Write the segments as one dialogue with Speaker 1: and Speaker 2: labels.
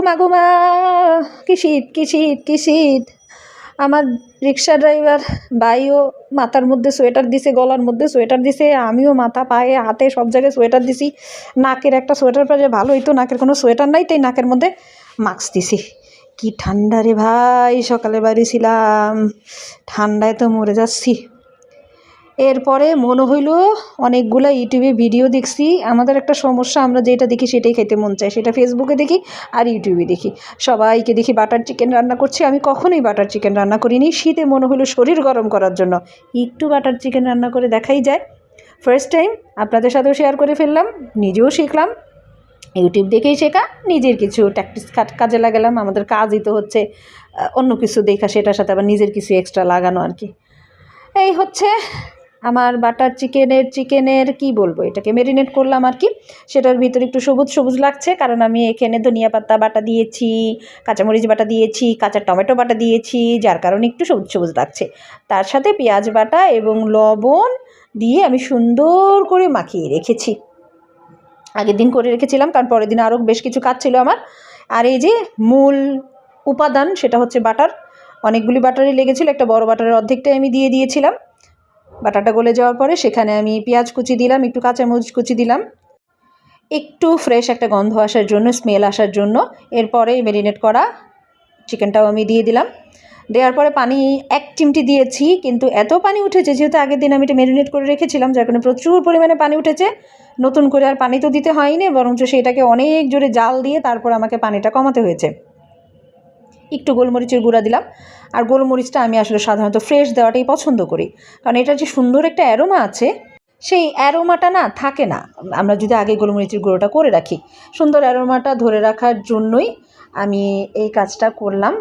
Speaker 1: মা গো মা, কি শীত কি শীত কি শীত! আমার রিক্সা ড্রাইভার ভাইও মাথার মধ্যে সোয়েটার দিছে, গলার মধ্যে সোয়েটার দিছে, আমিও মাথা পায়ে হাতে সব জায়গায় সোয়েটার দিছি। নাকের একটা সোয়েটার পরে ভালো হইতো, নাকের কোনো সোয়েটার নাই, তাই নাকের মধ্যে মাস্ক দিছি। কি ঠান্ডা রে ভাই! সকালে বেরিয়েছিলাম, ঠান্ডায় তো মরে যাচ্ছি। এরপরে মনে হইল অনেকগুলো ইউটিউবে ভিডিও দেখছি। আমাদের একটা সমস্যা, আমরা যেটা দেখি সেটাই খেতে মন চায়, সেটা ফেসবুকে দেখি আর ইউটিউবে দেখি। সবাইকে দেখি বাটার চিকেন রান্না করছে, আমি কখনোই বাটার চিকেন রান্না করিনি। শীতে মনে হলো শরীর গরম করার জন্য একটু বাটার চিকেন রান্না করে দেখাই যায়। ফার্স্ট টাইম আপনাদের সাথেও শেয়ার করে ফেললাম, নিজেও শিখলাম। ইউটিউব দেখেই শেখা, নিজের কিছু ট্যাকটিস কাজে লাগালাম। আমাদের কাজই তো হচ্ছে অন্য কিছু দেখা, সেটার সাথে আবার নিজের কিছু এক্সট্রা লাগানো আর কি। এই হচ্ছে আমার বাটার চিকেনের কি বলবো, এটাকে ম্যারিনেট করলাম আর কি। সেটার ভিতরে একটু সবুজ সবুজ লাগছে, কারণ আমি এখানে ধনিয়া পাতা বাটা দিয়েছি, কাঁচামরিচ বাটা দিয়েছি, কাঁচা টমেটো বাটা দিয়েছি, যার কারণে একটু সবুজ সবুজ লাগছে। তার সাথে পেঁয়াজ বাটা এবং লবণ দিয়ে আমি সুন্দর করে মাখিয়ে রেখেছি। আগের দিন করে রেখেছিলাম, কারণ পরের দিন আরও বেশ কিছু কাজ ছিল আমার। আর এই যে মূল উপাদান, সেটা হচ্ছে বাটার। অনেকগুলি বাটারই লেগেছিল, একটা বড় বাটারের অর্ধেকটাই আমি দিয়ে দিয়েছিলাম। বাটারটা গলে যাওয়ার পরে সেখানে আমি পেঁয়াজ কুচি দিলাম, একটু কাঁচামরিচ কুচি দিলাম, একটু ফ্রেশ একটা গন্ধ আসার জন্য, স্মেল আসার জন্য। এরপরে ম্যারিনেট করা চিকেনটাও আমি দিয়ে দিলাম। দেওয়ার পরে পানি 1 চিমটি দিয়েছি, কিন্তু এত পানি উঠেছে, যেহেতু আগের দিন আমি এটা ম্যারিনেট করে রেখেছিলাম, যার কারণে প্রচুর পরিমাণে পানি উঠেছে। নতুন করে আর পানি তো দিতে হয়নি, বরঞ্চ সেটাকে অনেক জোরে জাল দিয়ে তারপর আমাকে পানিটা কমাতে হয়েছে। একটু গোলমরিচের গুঁড়া দিলাম, আর গোলমরিচটা আমি আসলে সাধারণত ফ্রেশ দেওয়াটাই পছন্দ করি, কারণ এটা যে সুন্দর একটা অ্যারোমা আছে, সেই অ্যারোমাটা না থাকে না আমরা যদি আগে গোলমরিচের গুঁড়োটা করে রাখি। সুন্দর অ্যারোমাটা ধরে রাখার জন্যই আমি এই কাজটা করলাম।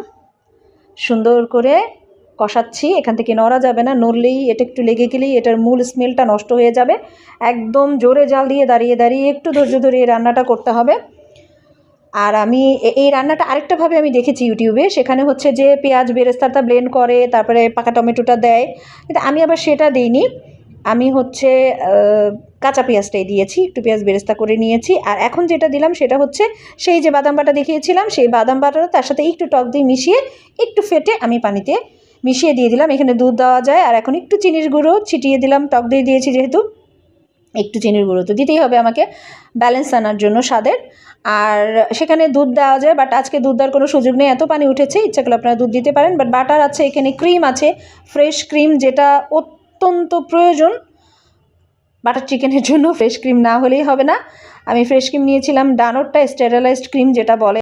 Speaker 1: সুন্দর করে কষাচ্ছি, এখান থেকে নড়া যাবে না, নড়লেই এটা একটু লেগে গেলেই এটার মূল স্মেলটা নষ্ট হয়ে যাবে। একদম জোরে জাল দিয়ে দাঁড়িয়ে দাঁড়িয়ে একটু ধৈর্য ধরে এই রান্নাটা করতে হবে। আর আমি এই রান্নাটা আরেকটাভাবে আমি দেখেছি ইউটিউবে, সেখানে হচ্ছে যে পেঁয়াজ বেরেস্তাটা ব্লেন্ড করে তারপরে পাকা টমেটোটা দেয়, কিন্তু আমি আবার সেটা দিইনি। আমি হচ্ছে কাঁচা পেঁয়াজটাই দিয়েছি, একটু পেঁয়াজ বেরেস্তা করে নিয়েছি। আর এখন যেটা দিলাম সেটা হচ্ছে সেই যে বাদাম বাটা দেখিয়েছিলাম, সেই বাদাম বাটাটা তার সাথে একটু টক দই মিশিয়ে একটু ফেটে আমি পানিতে মিশিয়ে দিয়ে দিলাম। এখানে দুধ দেওয়া যায়, আর এখন একটু চিনির গুঁড়ো ছিটিয়ে দিলাম, টক দই দিয়েছি যেহেতু, একটু চিনির গুঁড়ো তো দিতেই হবে আমাকে ব্যালেন্স আনার জন্য স্বাদের। আর সেখানে দুধ দেওয়া যায়, বাট আজকে দুধ দেওয়ার কোনো সুযোগ নেই, এত পানি উঠেছে। ইচ্ছা করলে আপনারা দুধ দিতে পারেন, বাট বাটার আছে, এখানে ক্রিম আছে, ফ্রেশ ক্রিম, যেটা অত্যন্ত প্রয়োজন বাটার চিকেনের জন্য। ফ্রেশ ক্রিম না হলেই হবে না। আমি ফ্রেশ ক্রিম নিয়েছিলাম, ডানরটা স্টেরিলাইজড ক্রিম যেটা বলে।